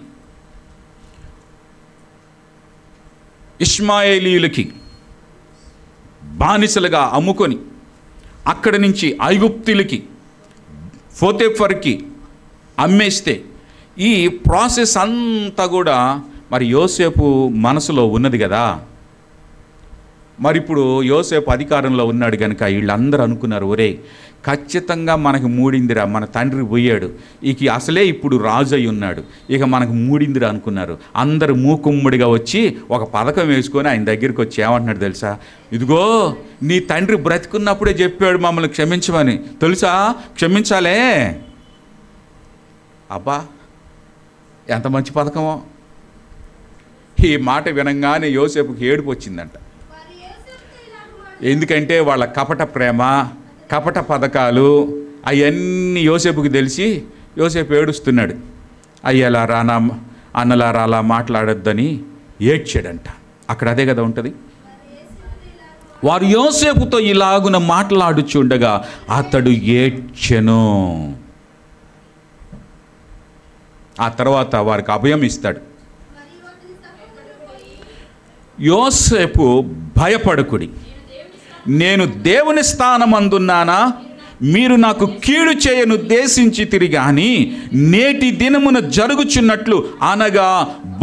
ఇష్మాయేలీయులకి బానిసలుగా అమ్ముకొని అక్కడి నుంచి ఐగుప్తులకి ఫోతేఫర్కి అమ్మేస్తే ఈ ప్రాసెస్ అంతా కూడా మరి యోసేపు మనసులో ఉన్నది కదా. మరి ఇప్పుడు యోసేపు అధికారంలో ఉన్నాడు కనుక వీళ్ళందరూ అనుకున్నారు, ఒరే ఖచ్చితంగా మనకు మూడిందిరా, మన తండ్రి పోయాడు, ఇక అసలే ఇప్పుడు రాజు అయి ఉన్నాడు, ఇక మనకు మూడిందిరా అనుకున్నారు. అందరూ మూకుమ్మడిగా వచ్చి ఒక పథకం వేసుకొని ఆయన దగ్గరికి వచ్చి ఏమంటున్నాడు తెలుసా? ఇదిగో నీ తండ్రి బ్రతికున్నప్పుడే చెప్పాడు మమ్మల్ని క్షమించమని, తెలుసా? క్షమించాలే. అబ్బా ఎంత మంచి పథకమో. ఈ మాట వినంగానే యోసేపుకి ఏడుపు వచ్చిందంట. ఎందుకంటే వాళ్ళ కపట ప్రేమ, కపట పథకాలు అవన్నీ యోసేపుకి తెలిసి యోసేపు ఏడుస్తున్నాడు. అయ్యలారా నా అన్నలారా అలా మాట్లాడొద్దని ఏడ్చాడంట. అక్కడ అదే కదా ఉంటుంది. వారు యోసేపుతో ఇలాగున మాట్లాడుచుండగా అతడు ఏడ్చెను. ఆ తర్వాత వారికి అభయం ఇస్తాడు. యోసేపు భయపడకుడి, నేను దేవుని స్థానమందున్నానా? మీరు నాకు కీడు చేయను ఉద్దేశించి తిరిగాని నేటి దినమున జరుగుచున్నట్లు అనగా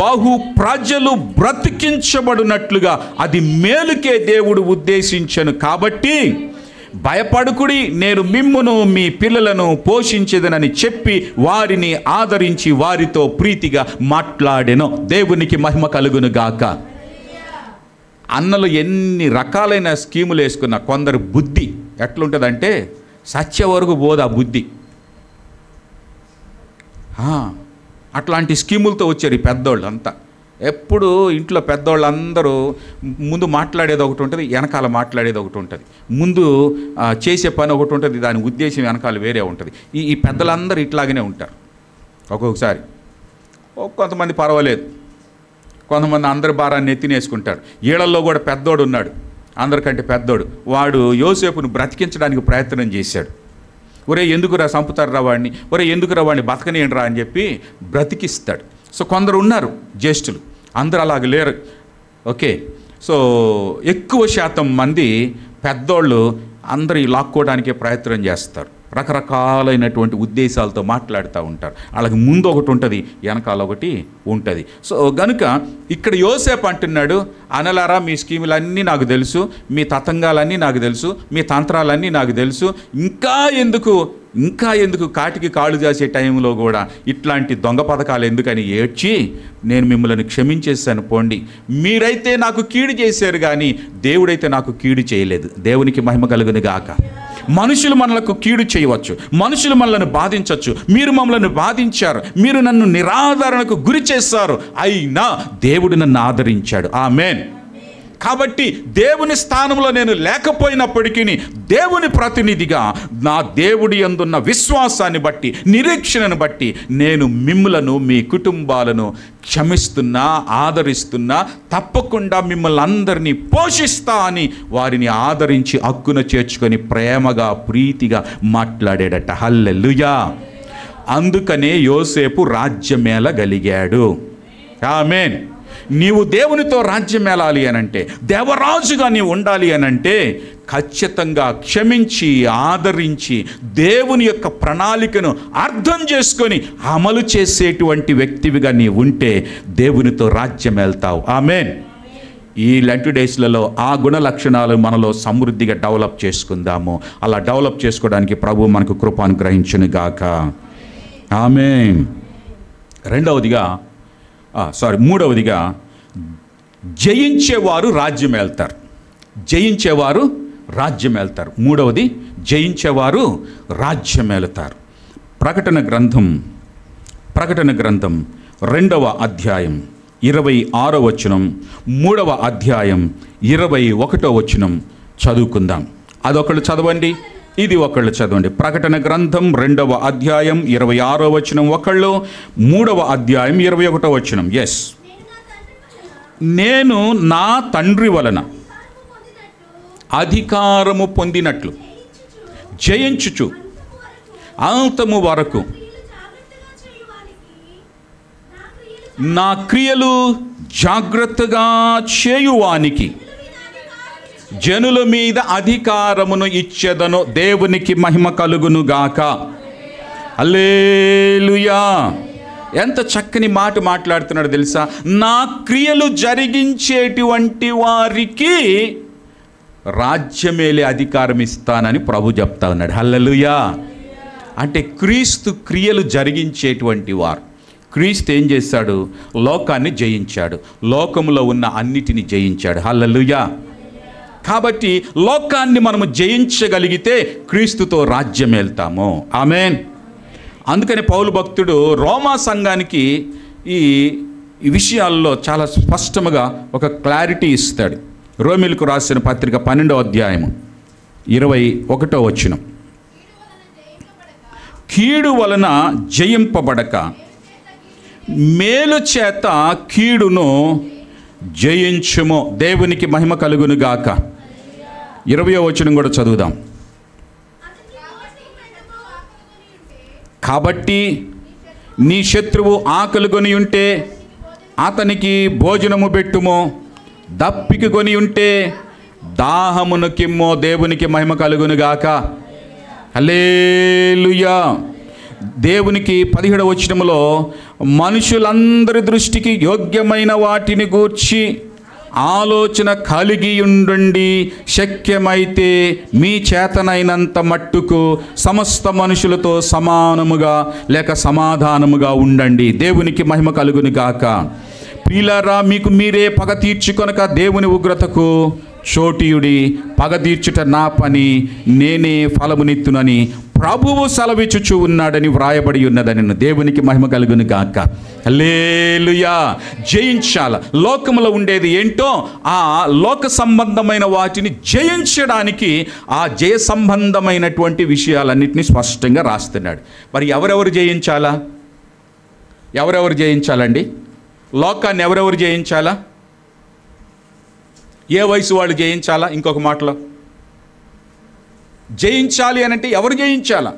బహు ప్రజలు బ్రతికించబడినట్లుగా అది మేలుకే దేవుడు ఉద్దేశించను. కాబట్టి భయపడుకుడి, నేను మిమ్మును మీ పిల్లలను పోషించేదనని చెప్పి వారిని ఆదరించి వారితో ప్రీతిగా మాట్లాడెను. దేవునికి మహిమ కలుగును గాక. అన్నలు ఎన్ని రకాలైన స్కీములు వేసుకున్న కొందరు బుద్ధి ఎట్లుంటుందంటే సత్య వరకు పోదు ఆ బుద్ధి. అట్లాంటి స్కీములతో వచ్చారు ఈ పెద్దోళ్ళు అంతా. ఎప్పుడు ఇంట్లో పెద్దోళ్ళందరూ ముందు మాట్లాడేది ఒకటి ఉంటుంది, వెనకాల మాట్లాడేది ఒకటి ఉంటుంది. ముందు చేసే పని ఒకటి ఉంటుంది, దాని ఉద్దేశం వెనకాల వేరే ఉంటుంది. ఈ పెద్దలందరూ ఇట్లాగనే ఉంటారు. ఒక్కొక్కసారి కొంతమంది పర్వాలేదు, కొంతమంది అందరి భారాన్ని ఎత్తినేసుకుంటారు. ఈళ్ళల్లో కూడా పెద్దోడు ఉన్నాడు, అందరికంటే పెద్దోడు. వాడు యోసేపును బ్రతికించడానికి ప్రయత్నం చేశాడు. ఒరే ఎందుకురా చంపుతారు వాడిని, ఒరే ఎందుకురా వాడిని బతకనియండిరా అని చెప్పి బ్రతికిస్తాడు. సో కొందరు ఉన్నారు జ్యేష్ఠులు, అందరూ అలాగ లేరు. ఓకే, సో ఎక్కువ శాతం మంది పెద్దోళ్ళు అందరూ లాక్కోవడానికే ప్రయత్నం చేస్తారు. రకరకాలైనటువంటి ఉద్దేశాలతో మాట్లాడుతూ ఉంటారు. వాళ్ళకి ముందు ఒకటి ఉంటుంది, వెనకాల ఒకటి ఉంటుంది. సో గనుక ఇక్కడ యోసేపు అంటున్నాడు, అనలారా మీ స్కీములన్నీ నాకు తెలుసు, మీ తతంగాలన్నీ నాకు తెలుసు, మీ తంత్రాలన్నీ నాకు తెలుసు, ఇంకా ఎందుకు కాటికి కాళ్ళు చేసే టైంలో కూడా ఇట్లాంటి దొంగ పథకాలు ఎందుకని ఏడ్చి నేను మిమ్మల్ని క్షమించేసాను పోండి. మీరైతే నాకు కీడు చేశారు కానీ దేవుడైతే నాకు కీడు చేయలేదు. దేవునికి మహిమ కలుగును గాక. మనుషులు మనలకు కీడు చేయవచ్చు, మనుషులు మనల్ని బాధించవచ్చు. మీరు మమ్మల్ని బాధించారు, మీరు నన్ను నిరాదరణకు గురి చేశారు, అయినా దేవుడు నన్ను ఆదరించాడు. ఆమేన్. కాబట్టి దేవుని స్థానంలో నేను లేకపోయినప్పటికీ దేవుని ప్రతినిధిగా నా దేవుడి యందున్న విశ్వాసాన్ని బట్టి, నిరీక్షణను బట్టి నేను మిమ్మలను, మీ కుటుంబాలను క్షమిస్తున్నా, ఆదరిస్తున్నా, తప్పకుండా మిమ్మల్ని అందరినీ పోషిస్తా అని వారిని ఆదరించి హక్కున చేర్చుకొని ప్రేమగా, ప్రీతిగా మాట్లాడాడట. హల్లెలూయా. అందుకనే యోసేపు రాజ్యమేలగలిగాడు. ఆమేన్. నీవు దేవునితో రాజ్యం ఏలాలి అనంటే, దేవరాజుగా నీవు ఉండాలి అనంటే ఖచ్చితంగా క్షమించి, ఆదరించి, దేవుని యొక్క ప్రణాళికను అర్థం చేసుకొని అమలు చేసేటువంటి వ్యక్తివిగా నీవు ఉంటే దేవునితో రాజ్యం వెళ్తావు. ఆమేన్. ఈ లెంట్ డేస్లలో ఆ గుణ లక్షణాలు మనలో సమృద్ధిగా డెవలప్ చేసుకుందాము. అలా డెవలప్ చేసుకోవడానికి ప్రభు మనకు కృప అనుగ్రహించును గాక. ఆమేన్. మూడవదిగా జయించేవారు రాజ్యం వెళ్తారు. జయించేవారు రాజ్యం వెళ్తారు. మూడవది జయించేవారు రాజ్యం వెళతారు. ప్రకటన గ్రంథం 2వ అధ్యాయం 26వ వచనం, 3వ అధ్యాయం 21వ వచనం చదువుకుందాం. అదొకళ్ళు చదవండి, ఇది ఒకళ్ళు చదవండి. ప్రకటన గ్రంథం 2వ అధ్యాయం 26వ వచనం ఒకళ్ళు, 3వ అధ్యాయం 21వ వచనం. ఎస్, నేను నా తండ్రి వలన అధికారము పొందినట్లు జయించుచు అంతము వరకు నా క్రియలు జాగ్రత్తగా చేయువానికి జనుల మీద అధికారమును ఇచ్చెదను. దేవునికి మహిమ కలుగును గాక. హల్లెలూయా. ఎంత చక్కని మాట మాట్లాడుతున్నాడు తెలుసా? నా క్రియలు జరిగించేటువంటి వారికి రాజ్యమేలే అధికారం ఇస్తానని ప్రభు చెప్తా ఉన్నాడు. హల్లెలూయా. అంటే క్రీస్తు క్రియలు జరిగించేటువంటి వారు. క్రీస్తు ఏం చేశాడు? లోకాన్ని జయించాడు, లోకంలో ఉన్న అన్నిటిని జయించాడు. హల్లెలూయా. కాబట్టి లోకాన్ని మనము జయించగలిగితే క్రీస్తుతో రాజ్యం వెళ్తాము. ఆమేన్. అందుకని పౌలు భక్తుడు రోమా సంఘానికి ఈ విషయాల్లో చాలా స్పష్టంగా ఒక క్లారిటీ ఇస్తాడు. రోమీయులకు రాసిన పత్రిక 12వ అధ్యాయం 21వ వచనం, కీడు వలన జయింపబడక మేలు చేత కీడును జయించుము. దేవునికి మహిమ కలుగును గాక. 20వ వచనం కూడా చదువుదాం. కాబట్టి నీ శత్రువు ఆకలి కొని ఉంటే అతనికి భోజనము పెట్టుము, దప్పికి కొని ఉంటే దాహమును కిమ్మో. దేవునికి మహిమ కలుగును గాక. హల్లెలూయా. దేవునికి 17వ వచనములో మనుషులందరి దృష్టికి యోగ్యమైన వాటిని గూర్చి ఆలోచన కలిగి ఉండండి, శక్యమైతే మీ చేతనైనంత మట్టుకు సమస్త మనుషులతో సమానముగా లేక సమాధానముగా ఉండండి. దేవునికి మహిమ కలుగును గాక. ప్రియులారా, మీకు మీరే పగ తీర్చుకొనక దేవుని ఉగ్రతకు చోటీయుడి. పగ తీర్చుట నా పని, నేనే ఫలమునిత్తునని ప్రభువు సెలవిచ్చుచూ ఉన్నాడని వ్రాయబడి ఉన్నదని. దేవునికి మహిమ కలుగును గాక. హల్లెలూయా. జయించాల. లోకములో ఉండేది ఏంటో ఆ లోక సంబంధమైన వాటిని జయించడానికి ఆ జయ సంబంధమైనటువంటి విషయాలన్నింటినీ స్పష్టంగా రాస్తున్నాడు. మరి ఎవరెవరు జయించాలా? ఎవరెవరు జయించాలండి? లోకాన్ని ఎవరెవరు జయించాలా? ఏ వయసు వాళ్ళు జయించాలా? ఇంకొక మాటలో జయించాలి అని అంటే ఎవరు జయించాలా?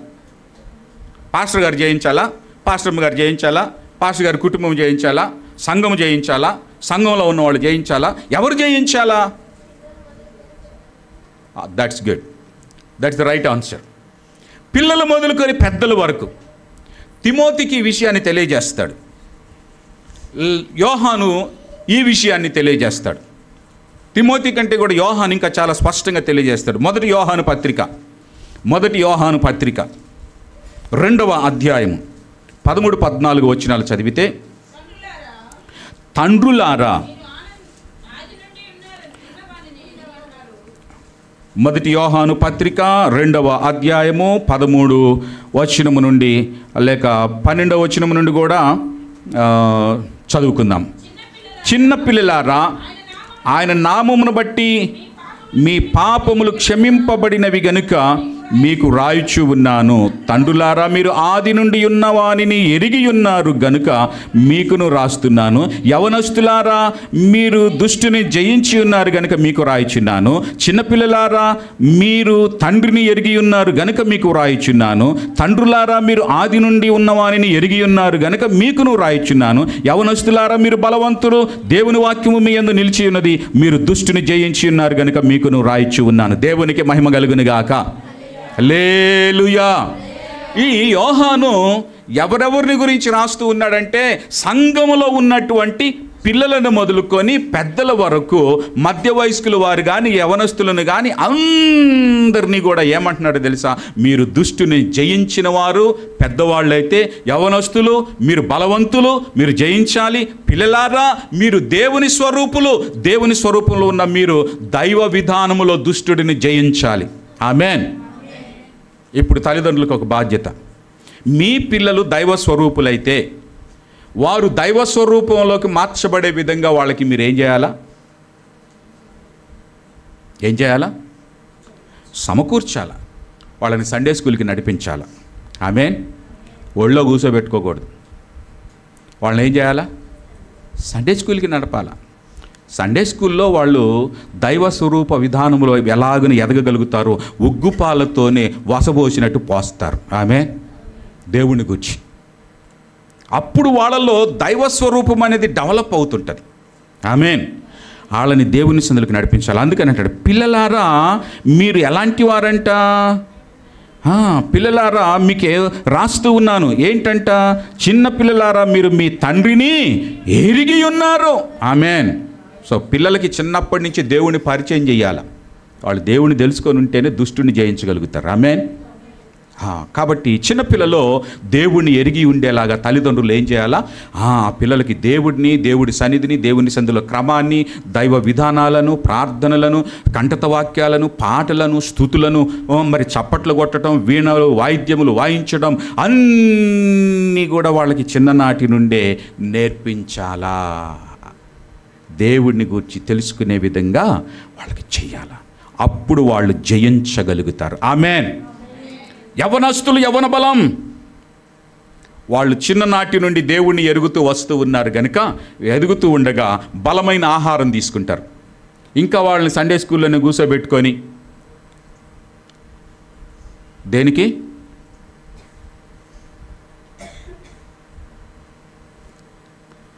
పాస్టర్ గారు జయించాలా? పాస్టర్ గారు జయించాలా? పాస్టర్ గారి కుటుంబం జయించాలా? సంఘం జయించాలా? సంఘంలో ఉన్నవాళ్ళు జయించాలా? ఎవరు జయించాలా? That's good. That's the right answer. పిల్లలు మొదలుకొని పెద్దల వరకు తిమోతికి ఈ విషయాన్ని తెలియజేస్తాడు. యోహాను ఈ విషయాన్ని తెలియజేస్తాడు. తిమోతి కంటే కూడా యోహాను ఇంకా చాలా స్పష్టంగా తెలియజేస్తాడు. మొదటి యోహాను పత్రిక 2వ అధ్యాయం 13-14 వచనాలు చదివితే, తండ్రులారా, మొదటి యోహాను పత్రిక 2వ అధ్యాయము 13 వచనము నుండి లేక 12వ వచనము నుండి కూడా చదువుకుందాం. చిన్నపిల్లలారా, ఆయన నామమును బట్టి మీ పాపములు క్షమింపబడినవి గనుక మీకు రాయుచు ఉన్నాను. తండ్రులారా, మీరు ఆది నుండి ఉన్న వానిని ఎరిగి ఉన్నారు గనుక మీకును రాస్తున్నాను. యవనస్తులారా, మీరు దుష్టుని జయించి ఉన్నారు గనుక మీకు రాయిచున్నాను. చిన్నపిల్లలారా, మీరు తండ్రిని ఎరిగి ఉన్నారు గనుక మీకు రాయిచున్నాను. తండ్రులారా, మీరు ఆది నుండి ఉన్న వానిని ఎరిగి ఉన్నారు గనుక మీకును రాయిచున్నాను. యవనస్తులారా, మీరు బలవంతులు, దేవుని వాక్యము మీ యందు నిలిచి ఉన్నది, మీరు దుష్టుని జయించి ఉన్నారు గనుక మీకును రాయిచు ఉన్నాను. దేవునికి మహిమ కలుగును గాక. హల్లెలూయా. ఈ యోహాను ఎవరెవరిని గురించి రాస్తూ ఉన్నాడంటే సంఘములో ఉన్నటువంటి పిల్లలను మొదలుకొని పెద్దల వరకు, మధ్య వయస్కుల వారు కానీ యవనస్తులను కానీ అందరినీ కూడా ఏమంటున్నాడో తెలుసా? మీరు దుష్టుని జయించిన వారు పెద్దవాళ్ళైతే, యవనస్తులు మీరు బలవంతులు, మీరు జయించాలి. పిల్లలారా మీరు దేవుని స్వరూపులు, దేవుని స్వరూపంలో ఉన్న మీరు దైవ విధానములో దుష్టుడిని జయించాలి. ఆమేన్. ఇప్పుడు తల్లిదండ్రులకు ఒక బాధ్యత. మీ పిల్లలు దైవ స్వరూపులైతే వారు దైవ స్వరూపంలోకి మార్చబడే విధంగా వాళ్ళకి మీరు ఏం చేయాలా? సమకూర్చాలా. వాళ్ళని సండే స్కూల్కి నడిపించాలా. ఆమేన్. ఒళ్ళో కూర్చోబెట్టుకోకూడదు. వాళ్ళని ఏం చేయాలా? సండే స్కూల్కి నడపాలా. సండే స్కూల్లో వాళ్ళు దైవ స్వరూప విధానంలో ఎలాగని ఎదగగలుగుతారో ఉగ్గుపాలతోనే వసబోసినట్టు పోస్తారు. ఆమేన్. దేవుని గురించి అప్పుడు వాళ్ళలో దైవ స్వరూపం అనేది డెవలప్ అవుతుంటుంది. ఆమేన్. వాళ్ళని దేవుని సందులకు నడిపించాలి. అందుకని అంటాడు, పిల్లలారా మీరు ఎలాంటి వారంట? పిల్లలారా మీకే రాస్తూ ఉన్నాను. ఏంటంట? చిన్న పిల్లలారా మీరు మీ తండ్రిని ఎరిగి ఉన్నారు. ఆమేన్. సో పిల్లలకి చిన్నప్పటి నుంచి దేవుని పరిచయం చేయాలి. వాళ్ళు దేవుని తెలుసుకొని ఉంటేనే దుష్టుని జయించగలుగుతారు. ఆమేన్. కాబట్టి చిన్నపిల్లలో దేవుణ్ణి ఎరిగి ఉండేలాగా తల్లిదండ్రులు ఏం చేయాలా? పిల్లలకి దేవుడిని, దేవుడి సన్నిధిని, దేవుని సందులో క్రమాన్ని, దైవ విధానాలను, ప్రార్థనలను, కంఠత వాక్యాలను, పాటలను, స్తుతులను, మరి చప్పట్లు కొట్టడం, వీణలు, వాయిద్యములు వాయించడం అన్నీ కూడా వాళ్ళకి చిన్ననాటి నుండే నేర్పించాలా. దేవుడిని గురించి తెలుసుకునే విధంగా వాళ్ళకి చెయ్యాలా. అప్పుడు వాళ్ళు జయించగలుగుతారు. ఆమేన్. యవనస్తులు యవన బలం. వాళ్ళు చిన్ననాటి నుండి దేవుణ్ణి ఎరుగుతూ వస్తూ ఉన్నారు కనుక ఎదుగుతూ ఉండగా బలమైన ఆహారం తీసుకుంటారు. ఇంకా వాళ్ళని సండే స్కూల్లోనే కూర్చోబెట్టుకొని దేనికి?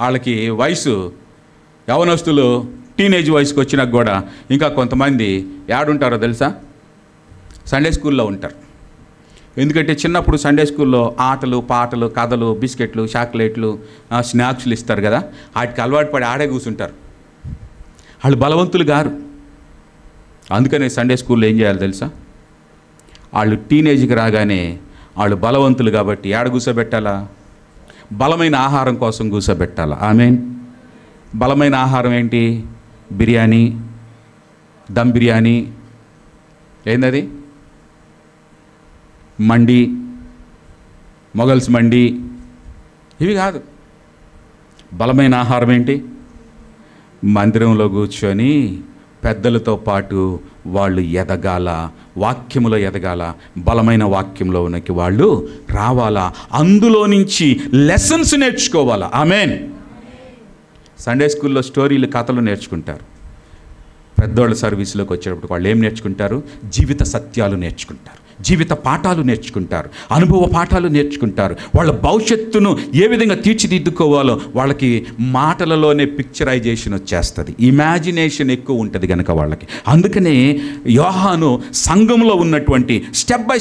వాళ్ళకి వయసు, యవనస్తులు టీనేజ్ వయసుకు వచ్చినాక కూడా ఇంకా కొంతమంది ఏడుంటారో తెలుసా? సండే స్కూల్లో ఉంటారు. ఎందుకంటే చిన్నప్పుడు సండే స్కూల్లో ఆటలు, పాటలు, కథలు, బిస్కెట్లు, చాక్లెట్లు, స్నాక్స్లు ఇస్తారు కదా, వాటికి అలవాటు పడి ఆడే కూర్చుంటారు. వాళ్ళు బలవంతులు గారు. అందుకనే సండే స్కూల్లో ఏం చేయాలి తెలుసా? వాళ్ళు టీనేజ్కి రాగానే వాళ్ళు బలవంతులు కాబట్టి ఏడ కూర్చోబెట్టాలా? బలమైన ఆహారం కోసం కూర్చోబెట్టాలా. ఆమేన్. బలమైన ఆహారం ఏంటి? బిర్యానీ, దమ్ బిర్యానీ, ఏందది? మండి, మొగల్స్ మండి, ఇవి కాదు. బలమైన ఆహారం ఏంటి? మందిరంలో కూర్చొని పెద్దలతో పాటు వాళ్ళు ఎదగాల, వాక్యములో ఎదగాల, బలమైన వాక్యంలో ఉన్నకి వాళ్ళు రావాలా, అందులో నుంచి లెసన్స్ నేర్చుకోవాలా. ఆమేన్. సండే స్కూల్లో స్టోరీలు, కథలు నేర్చుకుంటారు. పెద్దోళ్ళ సర్వీసులోకి వచ్చేటప్పుడు వాళ్ళు ఏం నేర్చుకుంటారు? జీవిత సత్యాలు నేర్చుకుంటారు, జీవిత పాఠాలు నేర్చుకుంటారు, అనుభవ పాఠాలు నేర్చుకుంటారు. వాళ్ళ భవిష్యత్తును ఏ విధంగా తీర్చిదిద్దుకోవాలో వాళ్ళకి మాటలలోనే పిక్చరైజేషన్ వచ్చేస్తుంది. ఇమాజినేషన్ ఎక్కువ ఉంటుంది కనుక వాళ్ళకి. అందుకనే యోహాను సంఘంలో ఉన్నటువంటి స్టెప్ బై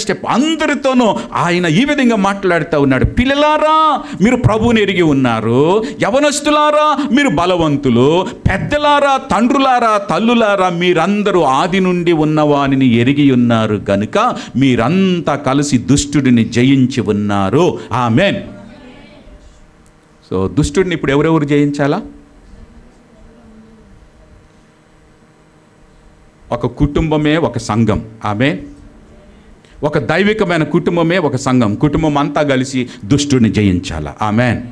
స్టెప్ అందరితోనూ ఆయన ఈ విధంగా మాట్లాడుతూ ఉన్నాడు. పిల్లలారా మీరు ప్రభువుని ఎరిగి ఉన్నారు, యవనస్తులారా మీరు బలవంతులు, పెద్దలారా, తండ్రులారా, తల్లులారా మీరందరూ ఆది నుండి ఉన్నవానిని ఎరిగి ఉన్నారు కనుక మీరంతా కలిసి దుష్టుడిని జయించి ఉన్నారు. ఆమేన్. సో దుష్టుడిని ఇప్పుడు ఎవరెవరు జయించాలా? ఒక కుటుంబమే ఒక సంఘం. ఆమేన్. ఒక దైవికమైన కుటుంబమే ఒక సంఘం. కుటుంబం అంతా కలిసి దుష్టుడిని జయించాలా. ఆమేన్.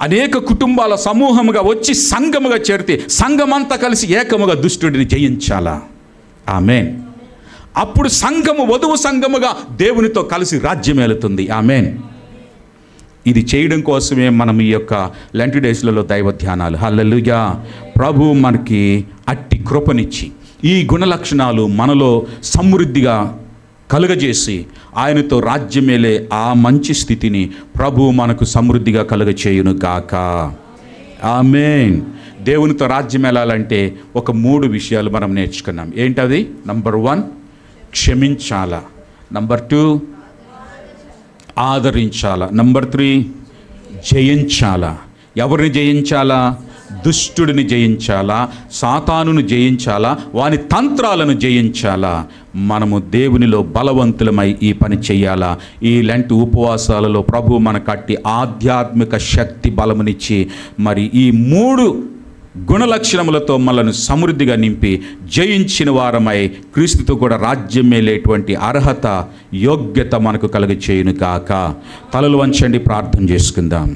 అనేక కుటుంబాల సమూహముగా వచ్చి సంఘముగా చేరితే సంఘమంతా కలిసి ఏకముగా దుష్టుడిని జయించాలా. ఆమేన్. అప్పుడు సంఘము వధువు సంఘముగా దేవునితో కలిసి రాజ్యం ఏలుతుంది. ఆమేన్. ఇది చేయడం కోసమే మనం ఈ యొక్క లెంట్ డేస్లలో దైవ ధ్యానాలు. హల్లెలూయా. ప్రభు మనకి అట్టి కృపనిచ్చి ఈ గుణలక్షణాలు మనలో సమృద్ధిగా కలుగజేసి ఆయనతో రాజ్యమేలే ఆ మంచి స్థితిని ప్రభు మనకు సమృద్ధిగా కలుగచేయును గాక. ఆమేన్. దేవునితో రాజ్యం వెళ్ళాలంటే ఒక 3 విషయాలు మనం నేర్చుకున్నాం. ఏంటది? నంబర్ 1 క్షమించాలా, నంబర్ 2 ఆదరించాలా, నంబర్ 3 జయించాలా. ఎవరిని జయించాలా? దుష్టుడిని జయించాలా, సాతానును జయించాలా, వాని తంత్రాలను జయించాలా. మనము దేవునిలో బలవంతులమై ఈ పని చేయాలా. ఈ లెంట్ ఉపవాసాలలో ప్రభు మనకు అట్టి ఆధ్యాత్మిక శక్తి బలమునిచ్చి మరి ఈ 3 గుణలక్షణములతో మనల్ని సమృద్ధిగా నింపి జయించిన వారమై క్రీస్తుతో కూడా రాజ్యం మేలేటువంటి అర్హత, యోగ్యత మనకు కలుగచేయును గాక. తలలు వంచండి, ప్రార్థన చేసుకుందాం.